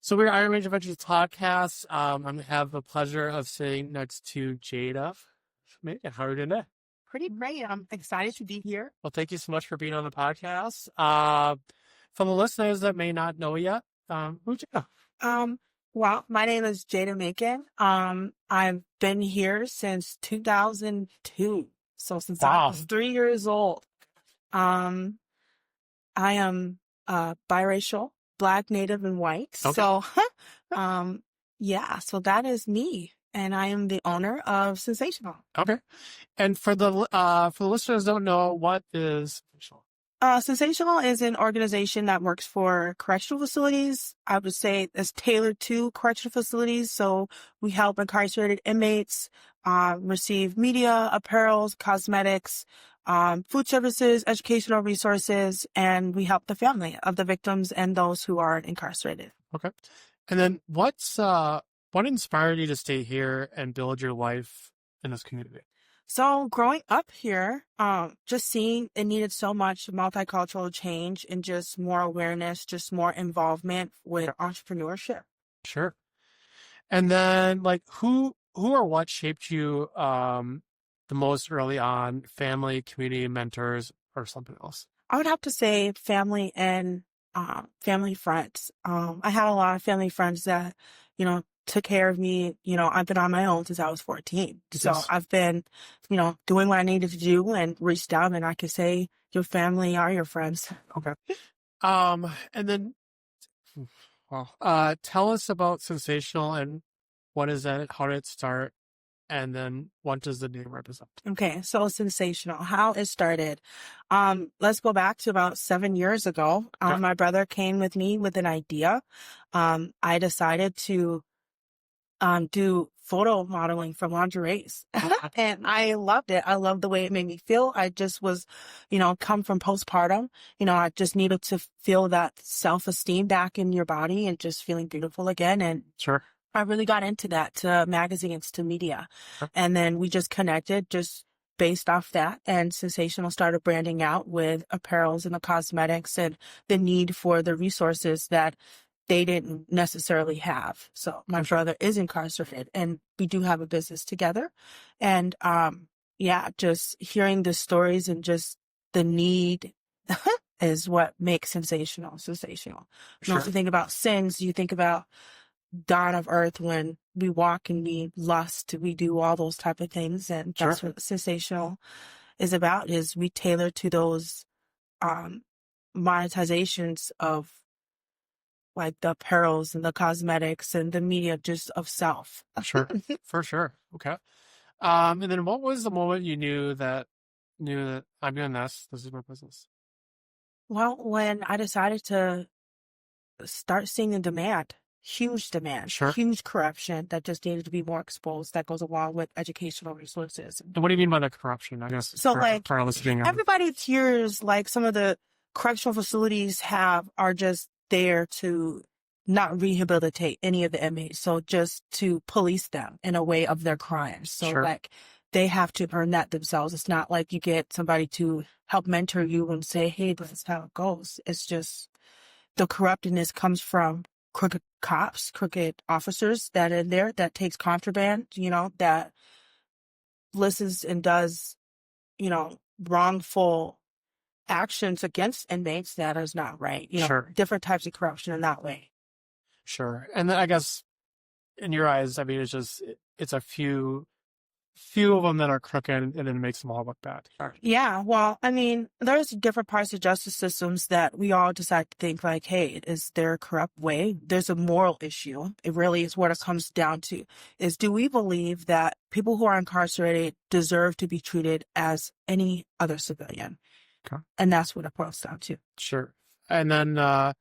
So we're Iron Range Adventures podcast. I have the pleasure of sitting next to Jada. How are you doing today? Pretty great. I'm excited to be here. Well, thank you so much for being on the podcast. For the listeners that may not know yet, who's Jada? Well, my name is Jada Makin. I've been here since 2002. So since I was 3 years old. I am biracial, Black, Native, and white. Okay. So, so that is me. And I am the owner of Sensational. Okay. And for the listeners that don't know, what is Sensational? Sensational is an organization that works for correctional facilities. I would say it's tailored to correctional facilities. So we help incarcerated inmates receive media, apparel, cosmetics, food services, educational resources, and we help the family of the victims and those who are incarcerated. Okay. And then what inspired you to stay here and build your life in this community? So growing up here, just seeing it needed so much multicultural change and just more awareness, just more involvement with entrepreneurship. Sure. And then who or what shaped you the most early on? Family, community, mentors, or something else? I would have to say family and family friends. I had a lot of family friends that, took care of me. I've been on my own since I was 14. So Yes. I've been, doing what I needed to do and reached out, and I could say your family are your friends. Okay. And then, tell us about Sensational and what is that? How did it start? And then what does the name represent? Okay, so Sensational, how it started. Let's go back to about 7 years ago. Okay. My brother came with me with an idea. I decided to do photo modeling for lingeries. And I loved it. I loved the way it made me feel. I just was, come from postpartum. I just needed to feel that self-esteem back in your body and just feeling beautiful again. And Sure. I really got into that, to magazines, to media. Okay. And then we just connected just based off that. And Sensational started branding out with apparels and the cosmetics and the need for the resources that they didn't necessarily have. So my brother is incarcerated and we do have a business together. And just hearing the stories and just the need is what makes Sensational. Sure. When you think about sins, you think about dawn of earth, when we walk and we lust, we do all those type of things. And that's Sure. what Sensational is about, is we tailor to those monetizations of like the apparels and the cosmetics and the media just of self. Sure. For sure. Okay. And then what was the moment you knew that I'm doing this is my business? Well, when I decided to start seeing the demand, huge demand, Sure. huge corruption that just needed to be more exposed, that goes along with educational resources. And what do you mean by the corruption? I guess So for our listening. everybody's hears like some of the correctional facilities are just there to not rehabilitate any of the inmates. So just to police them in a way of their crimes. So Sure. they have to earn that themselves. It's not like you get somebody to help mentor you and say, hey, this is how it goes. It's just the corruptedness comes from crooked cops, crooked officers that are in there, that takes contraband, that listens and does, wrongful actions against inmates that is not right. Sure. Different types of corruption in that way. Sure. And then I guess in your eyes, I mean, it's a few of them that are crooked and then it makes them all look bad. Sure. Yeah, well, I mean, there's different parts of justice systems that we all decide to think like, hey, is there a corrupt way? There's a moral issue. It really is what it comes down to, is do we believe that people who are incarcerated deserve to be treated as any other civilian? Okay. And that's what it boils down to. Sure. And then I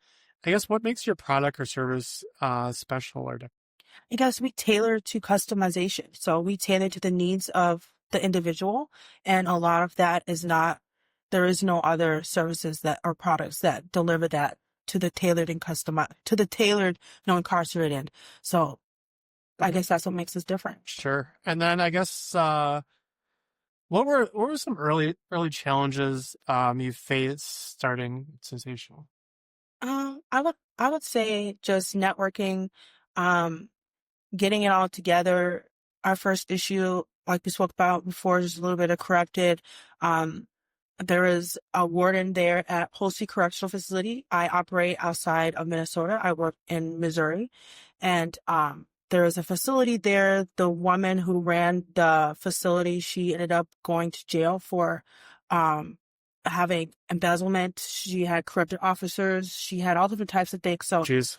guess what makes your product or service special or different? Because we tailor to customization. So we tailor to the needs of the individual. And a lot of that there is no other services or products that deliver that to the tailored and incarcerated. So I guess that's what makes us different. Sure. And then I guess what were some early challenges you faced starting Sensational? I would say just networking, um, getting it all together. Our first issue, like we spoke about before, is a little bit of corrected. Um, there is a warden there at Holsey Correctional Facility. I operate outside of Minnesota. I work in Missouri. And there is a facility there. The woman who ran the facility, she ended up going to jail for um, having embezzlement. She had corrupted officers. She had all different types of things. So Jeez.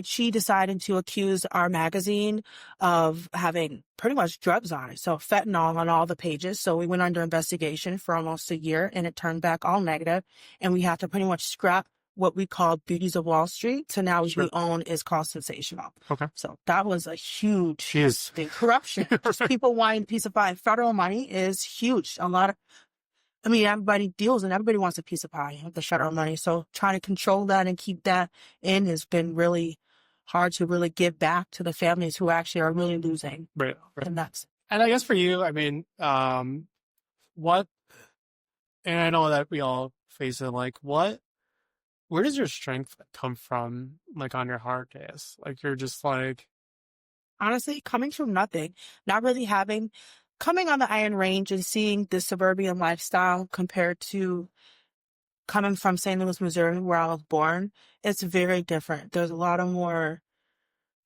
she decided to accuse our magazine of having pretty much drugs on it. So fentanyl on all the pages. So we went under investigation for almost a year and it turned back all negative. And we have to pretty much scrap what we call Beauties of Wall Street. So now Sure. we own is called Sensational. Okay. So that was a huge Jeez. thing. Corruption. Just people wanting a piece of pie. Federal money is huge. Everybody deals and everybody wants a piece of pie of the federal money. So trying to control that and keep that in has been really hard to really give back to the families who actually are really losing. Right. Right. And that's And I guess for you, I mean, what, and I know that we all face it, like, where does your strength come from, like, on your hard days? Like, you're just like, honestly coming from nothing, not really coming on the Iron Range and seeing the suburban lifestyle compared to coming from St. Louis, Missouri, where I was born. It's very different. There's a lot of more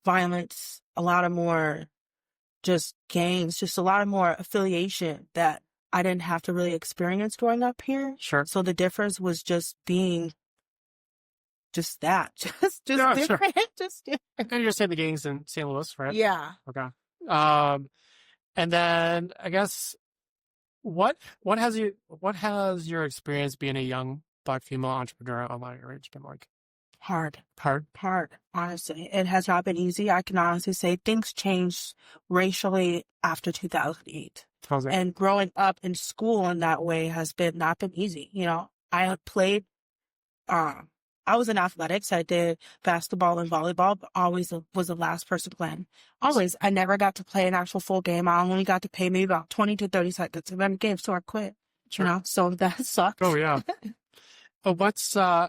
violence, a lot of more just gangs, just a lot of more affiliation that I didn't have to really experience growing up here. sure. So the difference was just being just that, just Yeah, sure. different, just different. And you're saying the gangs in St. Louis, right? Yeah. Okay. Um, and then I guess what has your experience being a young Black female entrepreneur on Iron Range been like? Hard, Hard. honestly. It has not been easy. I can honestly say things changed racially after 2008. How's it? And growing up in school in that way has not been easy. You know, I had played, I was in athletics. I did basketball and volleyball, but always was the last person playing. Always. I never got to play an actual full game. I only got to play maybe about 20 to 30 seconds. And then the game, so I quit. Sure. You know, so that sucked. Oh yeah. What's I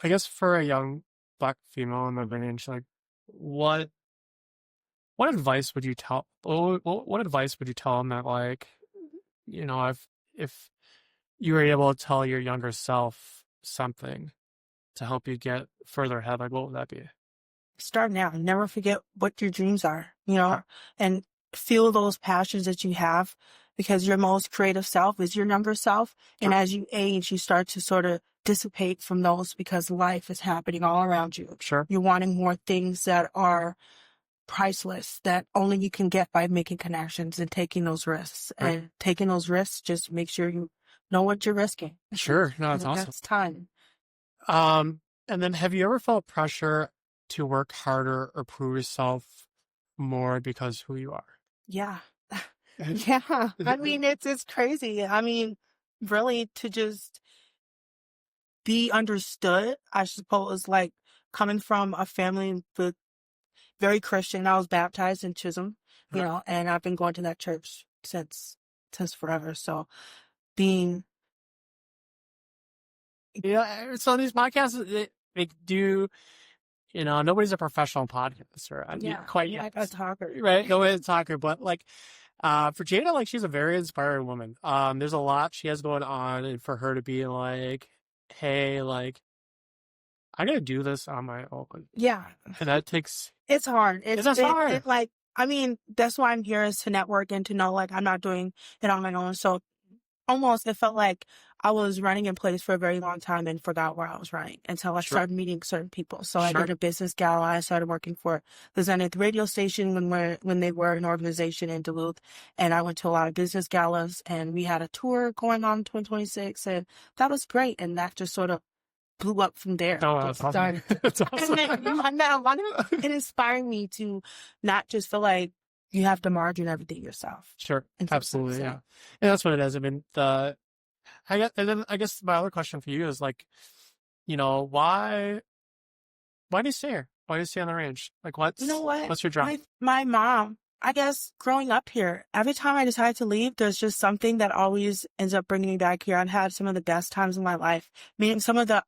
guess for a young Black female in the range, like what advice would you tell? What advice would you tell them that, like, you know, if you were able to tell your younger self something to help you get further ahead, like what would that be? Start now. Never forget what your dreams are, you know, Okay. and feel those passions that you have, because your most creative self is your younger self. And Sure. as you age, you start to sort of dissipate from those because life is happening all around you. Sure. You're wanting more things that are priceless, that only you can get by making connections and taking those risks. Right. And taking those risks, just make sure you know what you're risking. Sure. No, that's And awesome. that's time. And then have you ever felt pressure to work harder or prove yourself more because who you are? Yeah. Yeah. I mean, it's crazy. I mean, really to just be understood, I suppose, like coming from a family with very Christian. I was baptized in Chisholm, you know, and I've been going to that church since forever. So being Yeah. So these podcasts, they do, you know, nobody's a professional podcaster quite yet, a talker. right? Nobody's a talker, but like, for Jada, like she's a very inspiring woman. There's a lot she has going on, and for her to be like, hey, like, I gotta do this on my own. Yeah. And that takes, It's hard. It's hard. Like, I mean, that's why I'm here, is to network and to know, like, I'm not doing it on my own. So almost it felt like I was running in place for a very long time and forgot where I was running until I Sure. started meeting certain people. So I Sure. did a business gala. I started working for the Zenith radio station when they were an organization in Duluth. And I went to a lot of business galas, and we had a tour going on in 2026, and that was great. And that just sort of blew up from there. Oh, that's awesome. That's awesome. And then it inspired me to not just feel like you have to margin everything yourself. Sure. And so- Absolutely. so- Yeah. And that's what it is. I mean, I guess my other question for you is like, you know, why do you stay here? Why do you stay on the range? Like, You know what? what's your job? My mom I guess growing up here, every time I decide to leave, there's just something that always ends up bringing me back here. I've had some of the best times in my life, meaning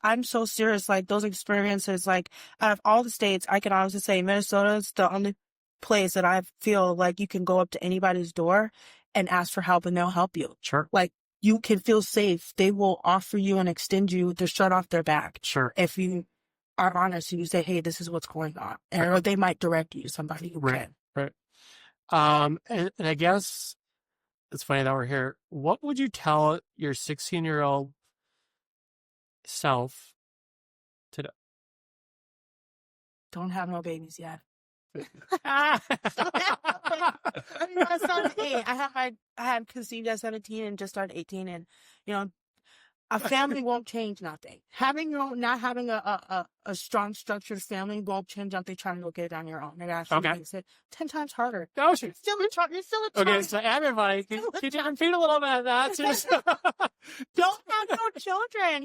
I'm so serious, like those experiences, like out of all the states, I can honestly say Minnesota is the only place that I feel like you can go up to anybody's door and ask for help and they'll help you. Sure. Like you can feel safe. They will offer you and extend you the shirt off their back. Sure. If you are honest and you say, hey, this is what's going on. And or they might direct you to somebody who can. Right. And I guess it's funny that we're here. What would you tell your 16-year-old self today? Don't have no babies yet. Ah! My son's 8. I had conceived at 17 and just started 18, and a family won't change nothing. Not having a strong structured family won't change nothing. Trying to get it on your own. It actually makes it 10 times harder. Oh, sure. You're still a child. Okay, so everybody, can you repeat a little bit of that? Don't have no children.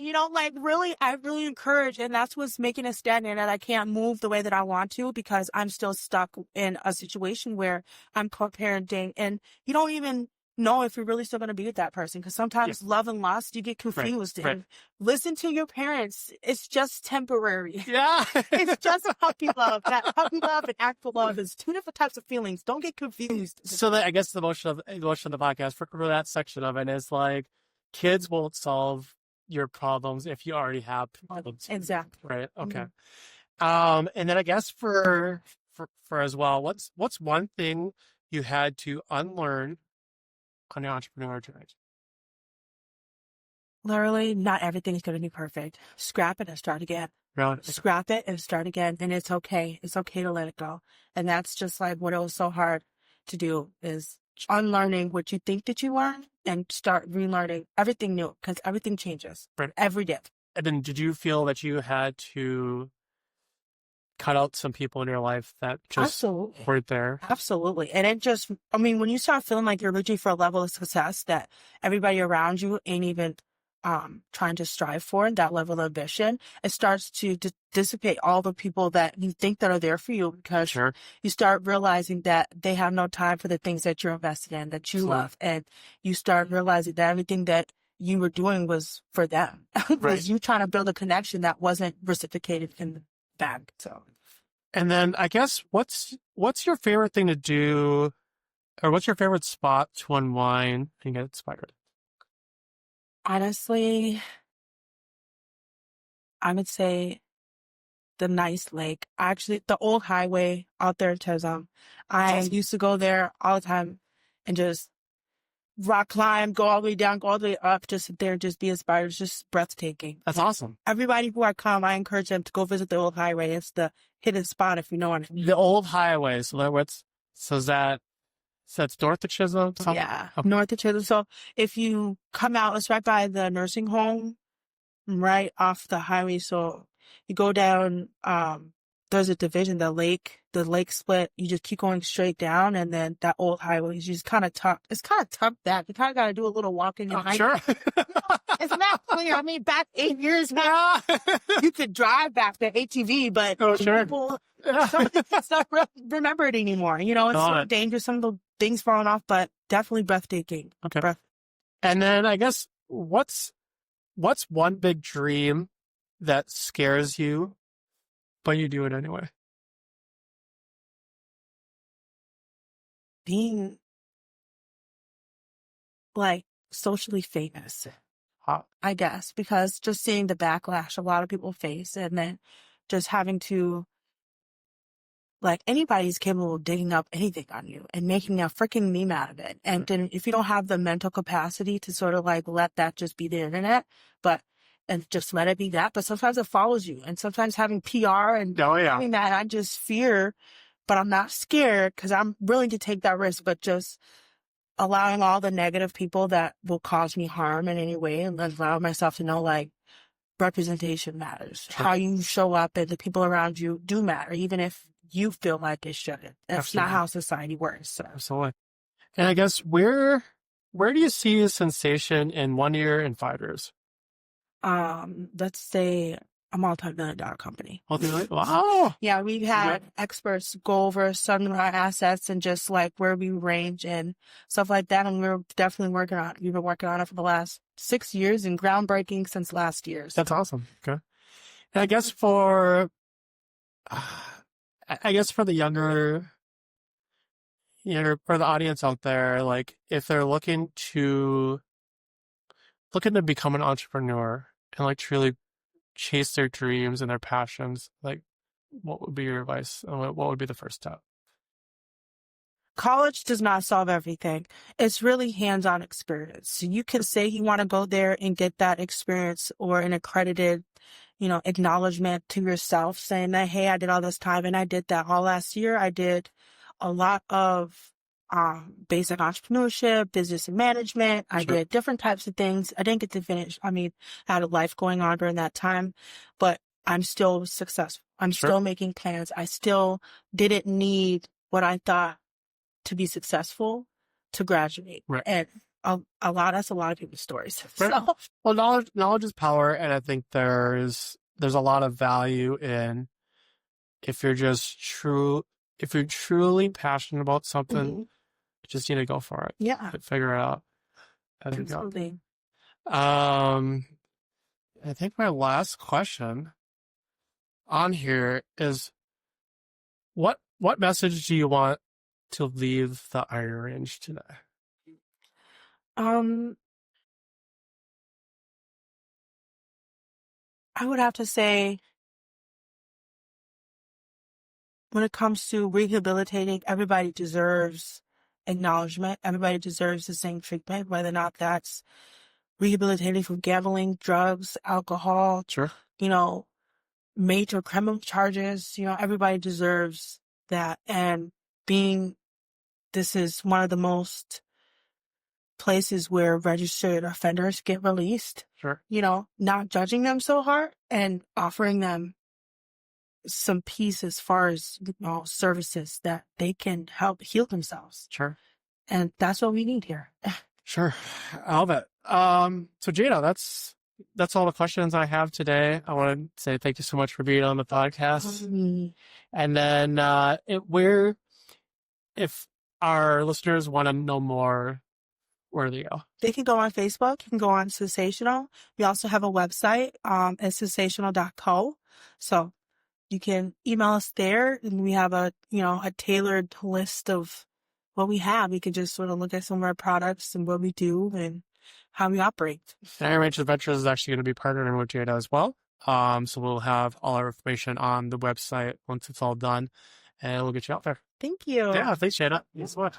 I really encourage, and that's what's making a standard that I can't move the way that I want to because I'm still stuck in a situation where I'm co-parenting, and you don't even know if you're really still going to be with that person because sometimes love and lust, you get confused. Right. And listen to your parents. It's just temporary. Yeah. It's just puppy love. That puppy love and actual love is two different types of feelings. Don't get confused. So I guess the motion of the podcast for that section of it is like, kids won't solve your problems if you already have problems. Exactly. Right. Okay. And then I guess for as well, what's one thing you had to unlearn on the entrepreneur journey? Literally, not everything is going to be perfect. Scrap it and start again. Really? Scrap it and start again. And it's okay. It's okay to let it go. And that's just like what it was so hard to do is unlearning what you think that you learned and start relearning everything new because everything changes every day. And then did you feel that you had to cut out some people in your life that just weren't there? Absolutely. And it just, when you start feeling like you're reaching for a level of success that everybody around you ain't even trying to strive for, that level of ambition, it starts to dissipate all the people that you think that are there for you because you start realizing that they have no time for the things that you're invested in, that you love. And you start realizing that everything that you were doing was for them. Was you trying to build a connection that wasn't reciprocated in the back. So, and then I guess what's your favorite thing to do, or what's your favorite spot to unwind and get inspired? Honestly, I would say the nice lake. Actually, the old highway out there in Tezam. I used to go there all the time and just rock climb, go all the way down, go all the way up, just sit there and just be inspired. It's just breathtaking. That's awesome. Everybody who I encourage them to go visit the old highway. It's the hidden spot, if you know what I mean. The old highway. So that's north of Chisholm? Yeah, north of Chisholm. So if you come out, it's right by the nursing home, right off the highway. So you go down, there's a division, the lake split. You just keep going straight down, and then that old highway is just kind of tucked. It's kind of tucked back. You kind of got to do a little walking and hiking. Sure. It's not clear. Back 8 years now, you could drive back the ATV, but people, it's not remembered anymore. It's so dangerous. Some of the things falling off, but definitely breathtaking. Okay. And then I guess what's one big dream that scares you, but you do it anyway? Being like socially famous, I guess, because just seeing the backlash a lot of people face, and then just having to, like, anybody's capable of digging up anything on you and making a freaking meme out of it. And then if you don't have the mental capacity to sort of like let that just be the internet, and just let it be that, but sometimes it follows you, and sometimes having PR and doing that, I just fear, but I'm not scared because I'm willing to take that risk, but just allowing all the negative people that will cause me harm in any way, and allow myself to know, like, representation matters. Sure. How you show up and the people around you do matter, even if you feel like it shouldn't. That's not how society works. So. Absolutely. And I guess where do you see Sensation in 1 year and 5 years? Let's say a multi-million-dollar company. Wow. Yeah, we've had experts go over some of our assets and just like where we range and stuff like that. And we've been working on it for the last 6 years and groundbreaking since last year. That's awesome. Okay. And I guess for the younger, for the audience out there, like if they're looking to become an entrepreneur and like truly chase their dreams and their passions, like what would be your advice? And what would be the first step? College does not solve everything. It's really hands-on experience. So you can say you want to go there and get that experience or an accredited, acknowledgement to yourself saying that, hey, I did all this time and I did that all last year. I did a lot of basic entrepreneurship, business and management. I did different types of things. I didn't get to finish. I mean, I had a life going on during that time, but I'm still successful. I'm still making plans. I still didn't need what I thought to be successful to graduate. Right. And that's a lot of people's stories. Right. So. Well, knowledge is power. And I think there's a lot of value in if you're truly passionate about something, you just need to go for it. Yeah. Figure it out. Absolutely. I think my last question on here is what message do you want to leave the Iron Range today? I would have to say when it comes to rehabilitating, everybody deserves acknowledgement. Everybody deserves the same treatment, whether or not that's rehabilitating from gambling, drugs, alcohol, major criminal charges. Everybody deserves that. And this is one of the most places where registered offenders get released. Sure. Not judging them so hard and offering them some peace as far as services that they can help heal themselves. Sure. And that's what we need here. Sure. I love it. So Jada, that's all the questions I have today. I want to say thank you so much for being on the podcast. And then if our listeners want to know more, where do they go? They can go on Facebook. You can go on Sensational. We also have a website at sensational.co. So you can email us there, and we have a tailored list of what we have. You can just sort of look at some of our products and what we do and how we operate. Iron Range Adventures is actually going to be partnering with Jada as well. So we'll have all our information on the website once it's all done, and we'll get you out there. Thank you. Yeah, thanks, Jada. Thanks so much.